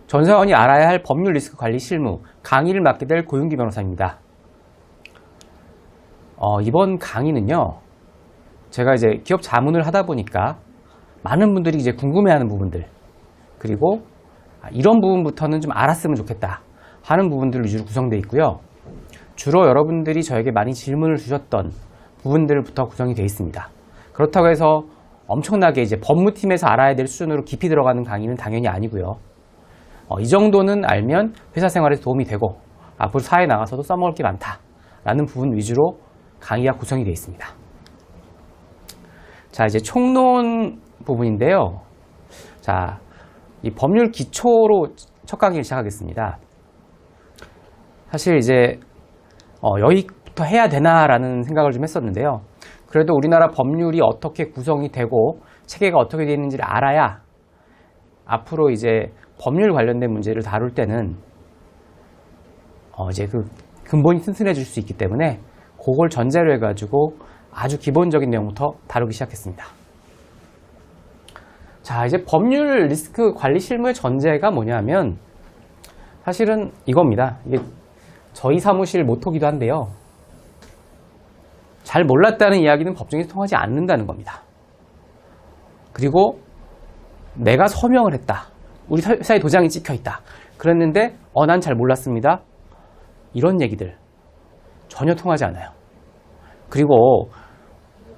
전사원이 알아야 할 법률 리스크 관리 실무 강의를 맡게 될 고윤기 변호사입니다. 이번 강의는요, 제가 이제 기업 자문을 하다 보니까 많은 분들이 이제 궁금해하는 부분들, 그리고 이런 부분부터는 좀 알았으면 좋겠다 하는 부분들 위주로 구성되어 있고요. 주로 여러분들이 저에게 많이 질문을 주셨던 부분들부터 구성이 되어 있습니다. 그렇다고 해서 엄청나게 이제 법무팀에서 알아야 될 수준으로 깊이 들어가는 강의는 당연히 아니고요. 이 정도는 알면 회사 생활에서 도움이 되고 앞으로 사회에 나가서도 써먹을 게 많다라는 부분 위주로 강의가 구성이 되어 있습니다. 자, 이제 총론 부분인데요. 자, 이 법률 기초로 첫 강의를 시작하겠습니다. 사실 이제 여기부터 해야 되나라는 생각을 좀 했었는데요. 그래도 우리나라 법률이 어떻게 구성이 되고 체계가 어떻게 되어 있는지를 알아야 앞으로 이제 법률 관련된 문제를 다룰 때는 이제 그 근본이 튼튼해질 수 있기 때문에 그걸 전제로 해가지고 아주 기본적인 내용부터 다루기 시작했습니다. 자, 이제 법률 리스크 관리 실무의 전제가 뭐냐면 사실은 이겁니다. 이게 저희 사무실 모토기도 한데요. 잘 몰랐다는 이야기는 법정에서 통하지 않는다는 겁니다. 그리고 내가 서명을 했다. 우리 회사에 도장이 찍혀 있다. 그랬는데 난 잘 몰랐습니다. 이런 얘기들 전혀 통하지 않아요. 그리고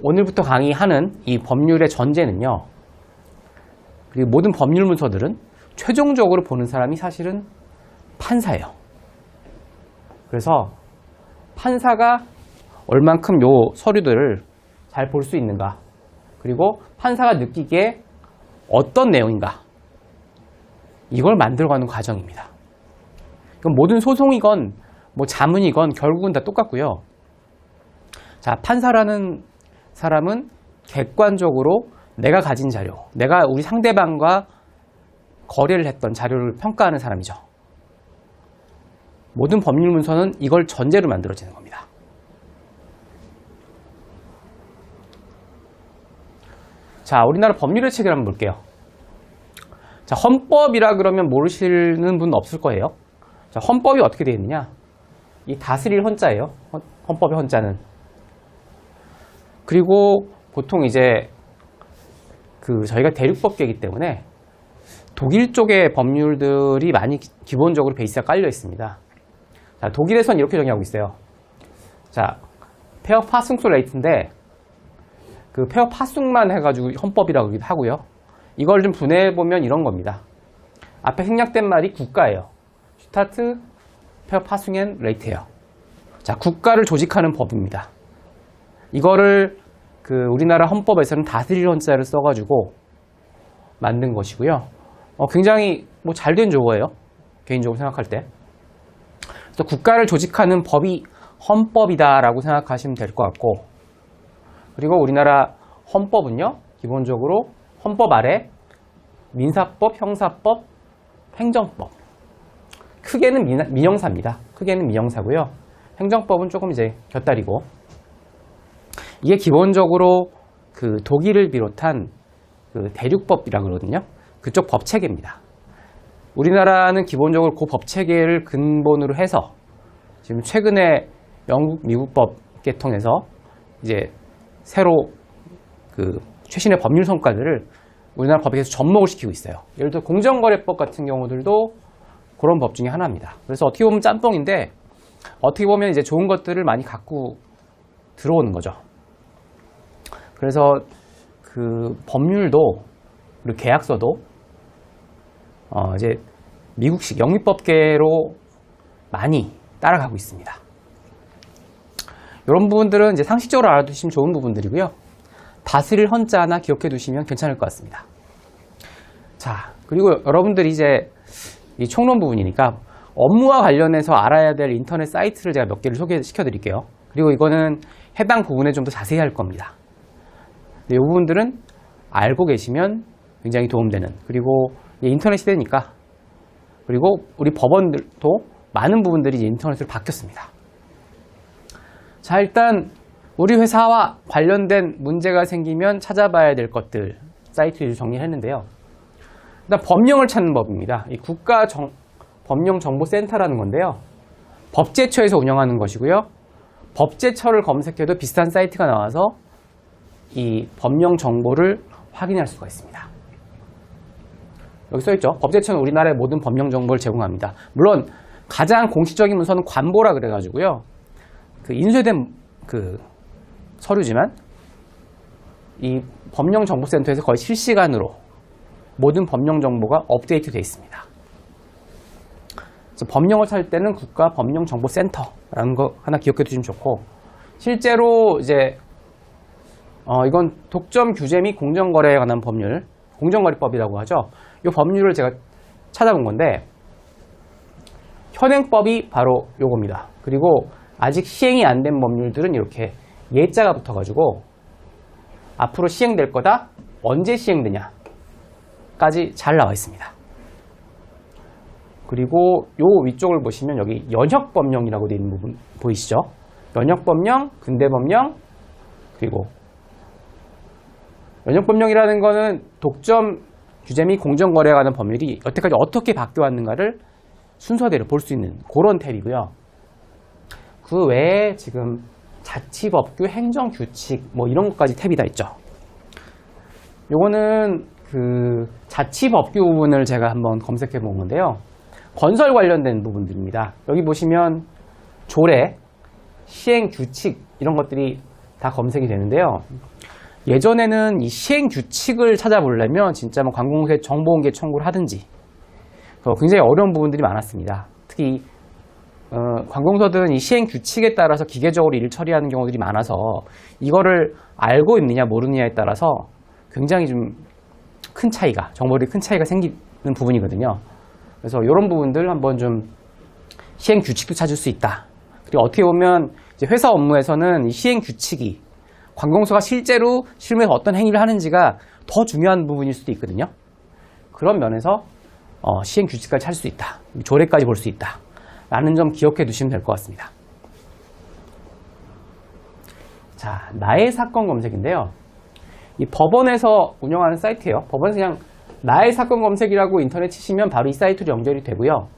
오늘부터 강의하는 이 법률의 전제는요. 그리고 모든 법률 문서들은 최종적으로 보는 사람이 사실은 판사예요. 그래서 판사가 얼만큼 요 서류들을 잘 볼 수 있는가, 그리고 판사가 느끼기에 어떤 내용인가, 이걸 만들어가는 과정입니다. 그럼 모든 소송이건 뭐 자문이건 결국은 다 똑같고요. 자, 판사라는 사람은 객관적으로 내가 가진 자료, 내가 우리 상대방과 거래를 했던 자료를 평가하는 사람이죠. 모든 법률 문서는 이걸 전제로 만들어지는 겁니다. 자, 우리나라 법률의 체계를 한번 볼게요. 자, 헌법이라 그러면 모르시는 분 없을 거예요. 자, 헌법이 어떻게 되어 있느냐? 이 다스릴 헌자예요. 헌법의 헌자는. 그리고 보통 이제 저희가 대륙법계이기 때문에 독일 쪽의 법률들이 많이 기본적으로 베이스가 깔려 있습니다. 자, 독일에선 이렇게 정의하고 있어요. 자, 페어 파숭소 레이트인데 그 페어 파숭만 해가지고 헌법이라고 하고요. 이걸 좀 분해해보면 이런 겁니다. 앞에 생략된 말이 국가예요. 슈타트 페어 파숭엔 레이트예요. 자, 국가를 조직하는 법입니다. 이거를 우리나라 헌법에서는 다스릴 헌자를 써가지고 만든 것이고요. 굉장히 뭐 잘된 조어예요. 개인적으로 생각할 때. 그래서 국가를 조직하는 법이 헌법이다라고 생각하시면 될 것 같고, 그리고 우리나라 헌법은요, 기본적으로 헌법 아래 민사법, 형사법, 행정법. 크게는 민형사입니다. 크게는 민형사고요. 행정법은 조금 이제 곁다리고. 이게 기본적으로 독일을 비롯한 대륙법이라고 그러거든요. 그쪽 법 체계입니다. 우리나라는 기본적으로 그 법 체계를 근본으로 해서 지금 최근에 영국, 미국법 개통해서 이제 새로 최신의 법률 성과들을 우리나라 법에 계속 접목을 시키고 있어요. 예를 들어 공정거래법 같은 경우들도 그런 법 중에 하나입니다. 그래서 어떻게 보면 짬뽕인데 어떻게 보면 이제 좋은 것들을 많이 갖고 들어오는 거죠. 그래서 법률도 그리고 계약서도 이제 미국식 영미법계로 많이 따라가고 있습니다. 이런 부분들은 이제 상식적으로 알아두시면 좋은 부분들이고요. 다스릴 헌자 하나 기억해 두시면 괜찮을 것 같습니다. 자, 그리고 여러분들이 이제 이 총론 부분이니까 업무와 관련해서 알아야 될 인터넷 사이트를 제가 몇 개를 소개시켜 드릴게요. 그리고 이거는 해당 부분에 좀 더 자세히 할 겁니다. 이 부분들은 알고 계시면 굉장히 도움되는, 그리고 인터넷 시대니까, 그리고 우리 법원들도 많은 부분들이 이제 인터넷으로 바뀌었습니다. 자, 일단 우리 회사와 관련된 문제가 생기면 찾아봐야 될 것들 사이트 위주로 정리를 했는데요. 일단 법령을 찾는 법입니다. 이 법령정보센터라는 건데요. 법제처에서 운영하는 것이고요. 법제처를 검색해도 비슷한 사이트가 나와서 이 법령 정보를 확인할 수가 있습니다. 여기 써있죠. 법제처는 우리나라의 모든 법령 정보를 제공합니다. 물론 가장 공식적인 문서는 관보라 그래가지고요. 그 인쇄된 그 서류지만 이 법령정보센터에서 거의 실시간으로 모든 법령 정보가 업데이트 되어 있습니다. 그래서 법령을 찾을 때는 국가법령정보센터라는 거 하나 기억해 두시면 좋고, 실제로 이제 이건 독점 규제 및 공정거래에 관한 법률, 공정거래법이라고 하죠. 이 법률을 제가 찾아본 건데 현행법이 바로 요겁니다. 그리고 아직 시행이 안 된 법률들은 이렇게 예자가 붙어가지고 앞으로 시행될 거다, 언제 시행되냐까지 잘 나와 있습니다. 그리고 요 위쪽을 보시면 여기 연혁법령이라고 되어 있는 부분 보이시죠? 연혁법령, 근대법령, 그리고 연혁법령이라는 거는 독점 규제 및 공정거래에 관한 법률이 여태까지 어떻게 바뀌어왔는가를 순서대로 볼 수 있는 그런 탭이고요. 그 외에 지금 자치법규, 행정규칙 뭐 이런 것까지 탭이 다 있죠. 요거는 그 자치법규 부분을 제가 한번 검색해 본 건데요. 건설 관련된 부분들입니다. 여기 보시면 조례, 시행규칙 이런 것들이 다 검색이 되는데요. 예전에는 이 시행규칙을 찾아보려면 진짜 뭐 관공서에 정보공개 청구를 하든지 굉장히 어려운 부분들이 많았습니다. 특히 관공서들은 이 시행규칙에 따라서 기계적으로 일을 처리하는 경우들이 많아서 이거를 알고 있느냐 모르느냐에 따라서 굉장히 좀 큰 차이가, 정보들이 큰 차이가 생기는 부분이거든요. 그래서 이런 부분들 한번 좀 시행규칙도 찾을 수 있다. 그리고 어떻게 보면 이제 회사 업무에서는 이 시행규칙이 관공서가 실제로 실무에서 어떤 행위를 하는지가 더 중요한 부분일 수도 있거든요. 그런 면에서 시행규칙까지 찾을 수 있다. 조례까지 볼 수 있다. 라는 점 기억해 두시면 될 것 같습니다. 자, 나의 사건 검색인데요. 이 법원에서 운영하는 사이트예요. 법원에서 그냥 나의 사건 검색이라고 인터넷 치시면 바로 이 사이트로 연결이 되고요.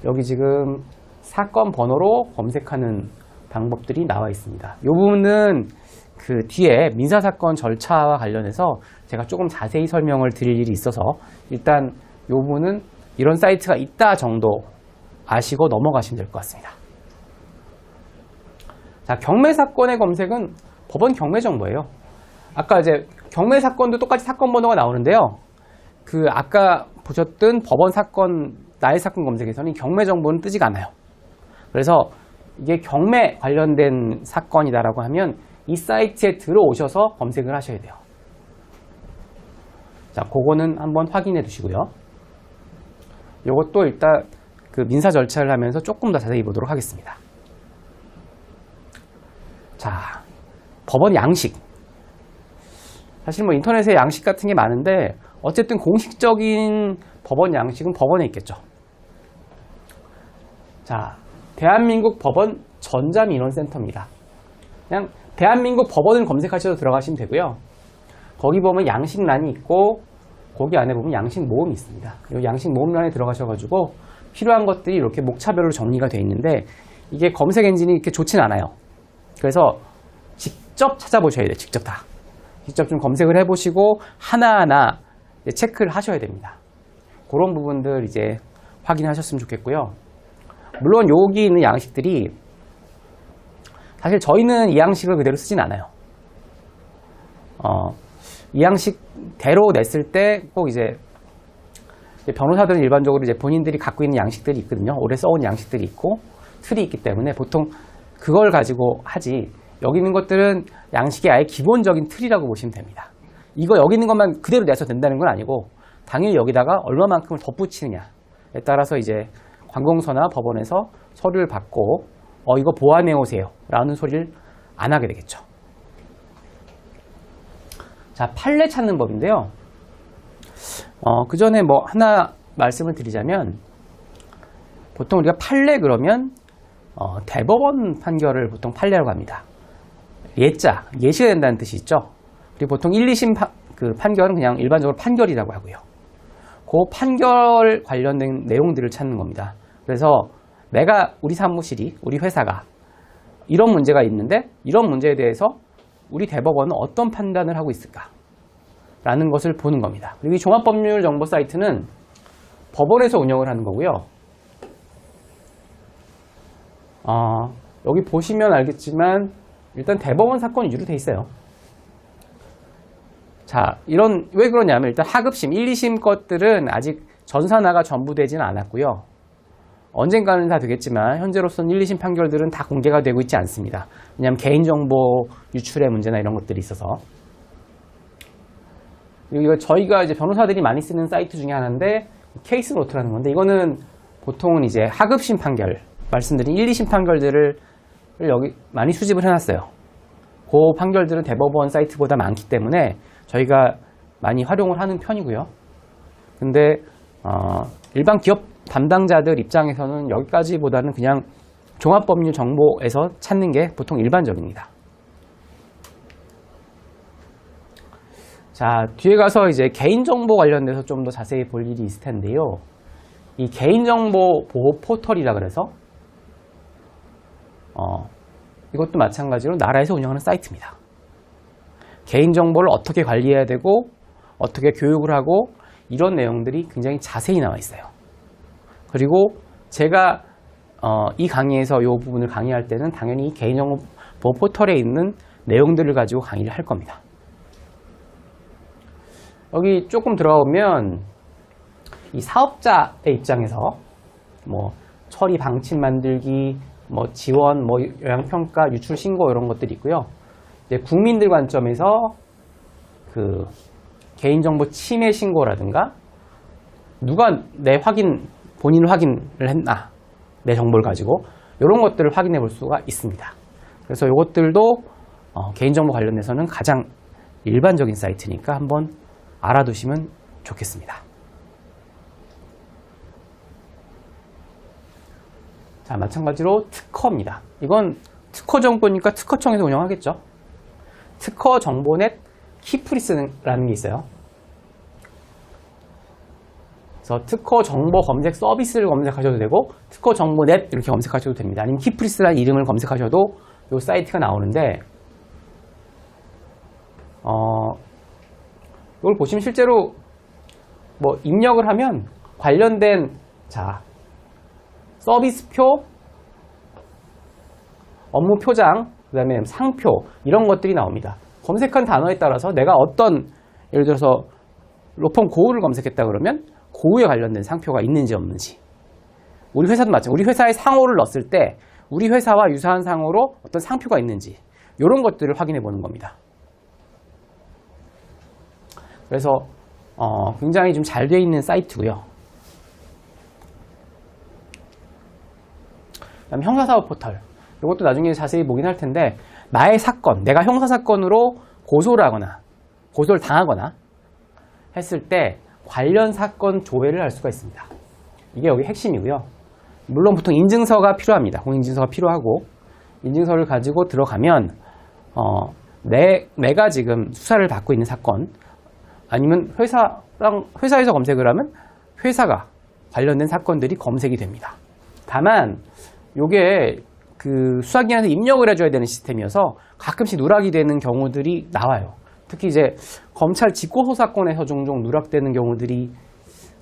여기 지금 사건 번호로 검색하는 방법들이 나와 있습니다. 이 부분은 그 뒤에 민사사건 절차와 관련해서 제가 조금 자세히 설명을 드릴 일이 있어서 일단 이 부분은 이런 사이트가 있다 정도 아시고 넘어가시면 될 것 같습니다. 자, 경매사건의 검색은 법원 경매정보예요. 아까 이제 경매사건도 똑같이 사건 번호가 나오는데요. 그 아까 보셨던 법원 사건, 나의 사건 검색에서는 경매정보는 뜨지가 않아요. 그래서 이게 경매 관련된 사건이다라고 하면 이 사이트에 들어오셔서 검색을 하셔야 돼요. 자, 그거는 한번 확인해 두시고요. 이것도 일단 그 민사 절차를 하면서 조금 더 자세히 보도록 하겠습니다. 자, 법원 양식. 사실 뭐 인터넷에 양식 같은 게 많은데 어쨌든 공식적인 법원 양식은 법원에 있겠죠. 자, 대한민국 법원 전자민원센터입니다. 그냥 대한민국 법원을 검색하셔서 들어가시면 되고요. 거기 보면 양식란이 있고 거기 안에 보면 양식 모음이 있습니다. 이 양식 모음란에 들어가셔가지고 필요한 것들이 이렇게 목차별로 정리가 되어 있는데 이게 검색 엔진이 이렇게 좋진 않아요. 그래서 직접 찾아보셔야 돼요. 직접 다. 직접 좀 검색을 해보시고 하나하나 체크를 하셔야 됩니다. 그런 부분들 이제 확인하셨으면 좋겠고요. 물론 여기 있는 양식들이 사실 저희는 이 양식을 그대로 쓰진 않아요. 이 양식대로 냈을 때 꼭 이제 변호사들은 일반적으로 이제 본인들이 갖고 있는 양식들이 있거든요. 오래 써온 양식들이 있고 틀이 있기 때문에 보통 그걸 가지고 하지, 여기 있는 것들은 양식의 아예 기본적인 틀이라고 보시면 됩니다. 이거 여기 있는 것만 그대로 내서 된다는 건 아니고 당연히 여기다가 얼마만큼을 덧붙이느냐에 따라서 이제 관공서나 법원에서 서류를 받고 이거 보완해 오세요 라는 소리를 안 하게 되겠죠. 자, 판례 찾는 법인데요. 그 전에 뭐 하나 말씀을 드리자면 보통 우리가 판례 그러면 대법원 판결을 보통 판례라고 합니다. 예자, 예시가 된다는 뜻이 있죠. 그리고 보통 1, 2심 그 판결은 그냥 일반적으로 판결이라고 하고요. 그 판결 관련된 내용들을 찾는 겁니다. 그래서 내가 우리 사무실이, 우리 회사가 이런 문제가 있는데 이런 문제에 대해서 우리 대법원은 어떤 판단을 하고 있을까? 라는 것을 보는 겁니다. 그리고 이 종합법률 정보 사이트는 법원에서 운영을 하는 거고요. 여기 보시면 알겠지만 일단 대법원 사건 위주로 돼 있어요. 자, 왜 그러냐면 일단 하급심, 1, 2심 것들은 아직 전산화가 전부 되지는 않았고요. 언젠가는 다 되겠지만 현재로서는 1, 2심 판결들은 다 공개가 되고 있지 않습니다. 왜냐하면 개인정보 유출의 문제나 이런 것들이 있어서. 이거 저희가 이제 변호사들이 많이 쓰는 사이트 중에 하나인데 케이스 노트라는 건데 이거는 보통은 이제 하급심 판결, 말씀드린 1, 2심 판결들을 여기 많이 수집을 해놨어요. 그 판결들은 대법원 사이트보다 많기 때문에 저희가 많이 활용을 하는 편이고요. 근데 일반 기업 담당자들 입장에서는 여기까지보다는 그냥 종합법률 정보에서 찾는 게 보통 일반적입니다. 자, 뒤에 가서 이제 개인정보 관련돼서 좀 더 자세히 볼 일이 있을 텐데요. 이 개인정보 보호 포털이라 그래서 이것도 마찬가지로 나라에서 운영하는 사이트입니다. 개인정보를 어떻게 관리해야 되고 어떻게 교육을 하고 이런 내용들이 굉장히 자세히 나와 있어요. 그리고 제가 이 강의에서 이 부분을 강의할 때는 당연히 개인정보 보호 포털에 있는 내용들을 가지고 강의를 할 겁니다. 여기 조금 들어오면 이 사업자의 입장에서 뭐 처리 방침 만들기, 뭐 지원, 뭐 영향평가, 유출 신고 이런 것들이 있고요. 이제 국민들 관점에서 그 개인정보 침해 신고라든가 누가 본인을 확인을 했나, 내 정보를 가지고 이런 것들을 확인해 볼 수가 있습니다. 그래서 이것들도 개인정보 관련해서는 가장 일반적인 사이트니까 한번 알아두시면 좋겠습니다. 자, 마찬가지로 특허입니다. 이건 특허 정보니까 특허청에서 운영하겠죠. 특허 정보넷 키프리스라는 게 있어요. 그래서 특허 정보 검색 서비스를 검색하셔도 되고 특허 정보넷 이렇게 검색하셔도 됩니다. 아니면 키프리스라는 이름을 검색하셔도 이 사이트가 나오는데 이걸 보시면 실제로 뭐 입력을 하면 관련된 서비스표, 업무 표장, 그 다음에 상표 이런 것들이 나옵니다. 검색한 단어에 따라서 내가 예를 들어서 로펌 고우를 검색했다 그러면 고우에 관련된 상표가 있는지 없는지, 우리 회사도 마찬가지로 우리 회사의 상호를 넣었을 때 우리 회사와 유사한 상호로 어떤 상표가 있는지 이런 것들을 확인해 보는 겁니다. 그래서 굉장히 좀 잘 되어 있는 사이트고요. 그다음 형사사법 포털. 이것도 나중에 자세히 보긴 할 텐데 나의 사건, 내가 형사사건으로 고소를 하거나 고소를 당하거나 했을 때 관련 사건 조회를 할 수가 있습니다. 이게 여기 핵심이고요. 물론 보통 인증서가 필요합니다. 공인인증서가 필요하고 인증서를 가지고 들어가면 내가 지금 수사를 받고 있는 사건 아니면 회사에서 검색을 하면 회사가 관련된 사건들이 검색이 됩니다. 다만 요게 그 수사기관에서 입력을 해줘야 되는 시스템이어서 가끔씩 누락이 되는 경우들이 나와요. 특히 이제 검찰 직고소 사건에서 종종 누락되는 경우들이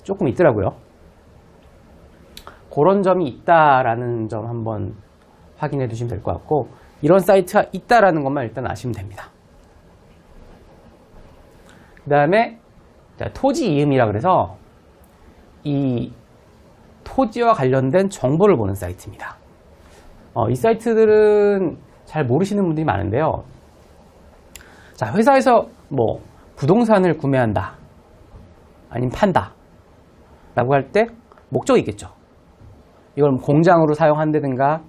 조금 있더라고요. 그런 점이 있다라는 점 한번 확인해 두시면 될 것 같고, 이런 사이트가 있다라는 것만 일단 아시면 됩니다. 그 다음에 토지 이음이라 그래서 이 토지와 관련된 정보를 보는 사이트입니다. 이 사이트들은 잘 모르시는 분들이 많은데요. 자, 회사에서 뭐 부동산을 구매한다 아니면 판다 라고 할 때 목적이 있겠죠. 이걸 공장으로 사용한다든가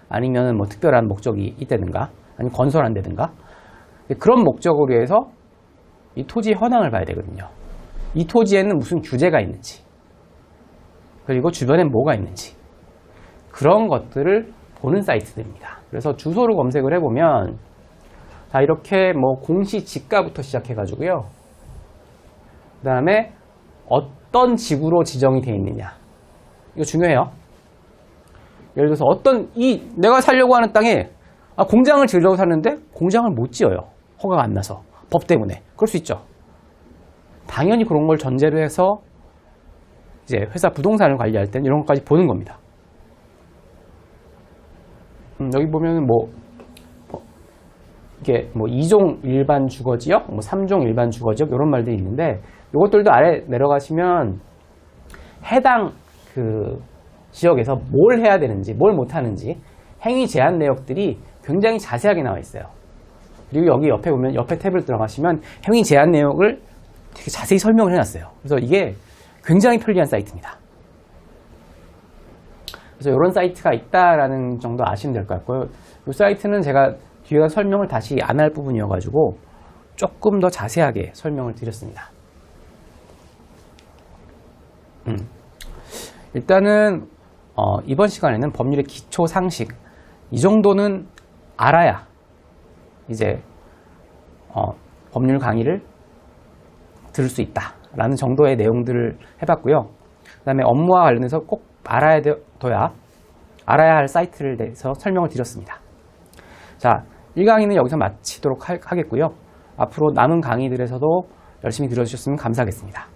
아니면 뭐 특별한 목적이 있다든가 아니면 건설한다든가 그런 목적으로 해서 이 토지의 현황을 봐야 되거든요. 이 토지에는 무슨 규제가 있는지 그리고 주변에 뭐가 있는지 그런 것들을 보는 사이트들입니다. 그래서 주소를 검색을 해보면 다 이렇게 뭐 공시 지가부터 시작해 가지고요. 그 다음에 어떤 지구로 지정이 되어 있느냐. 이거 중요해요. 예를 들어서 내가 살려고 하는 땅에 공장을 지으려고 사는데 공장을 못 지어요. 허가가 안 나서. 법 때문에. 그럴 수 있죠. 당연히 그런 걸 전제로 해서 이제 회사 부동산을 관리할 때는 이런 것까지 보는 겁니다. 여기 보면은 이게 2종 일반 주거지역, 3종 일반 주거지역 이런 말들이 있는데 이것들도 아래 내려가시면 해당 그 지역에서 뭘 해야 되는지, 뭘 못하는지 행위 제한 내역들이 굉장히 자세하게 나와 있어요. 그리고 여기 옆에 보면 옆에 탭을 들어가시면 행위 제한 내역을 되게 자세히 설명을 해놨어요. 그래서 이게 굉장히 편리한 사이트입니다. 그래서 이런 사이트가 있다라는 정도 아시면 될 것 같고요. 이 사이트는 제가 뒤에 가서 설명을 다시 안 할 부분이어가지고 조금 더 자세하게 설명을 드렸습니다. 일단은 이번 시간에는 법률의 기초 상식 이 정도는 알아야 이제 법률 강의를 들을 수 있다라는 정도의 내용들을 해봤고요. 그 다음에 업무와 관련해서 꼭 알아야 할 사이트를 대해서 설명을 드렸습니다. 자, 1강의는 여기서 마치도록 하겠고요. 앞으로 남은 강의들에서도 열심히 들어주셨으면 감사하겠습니다.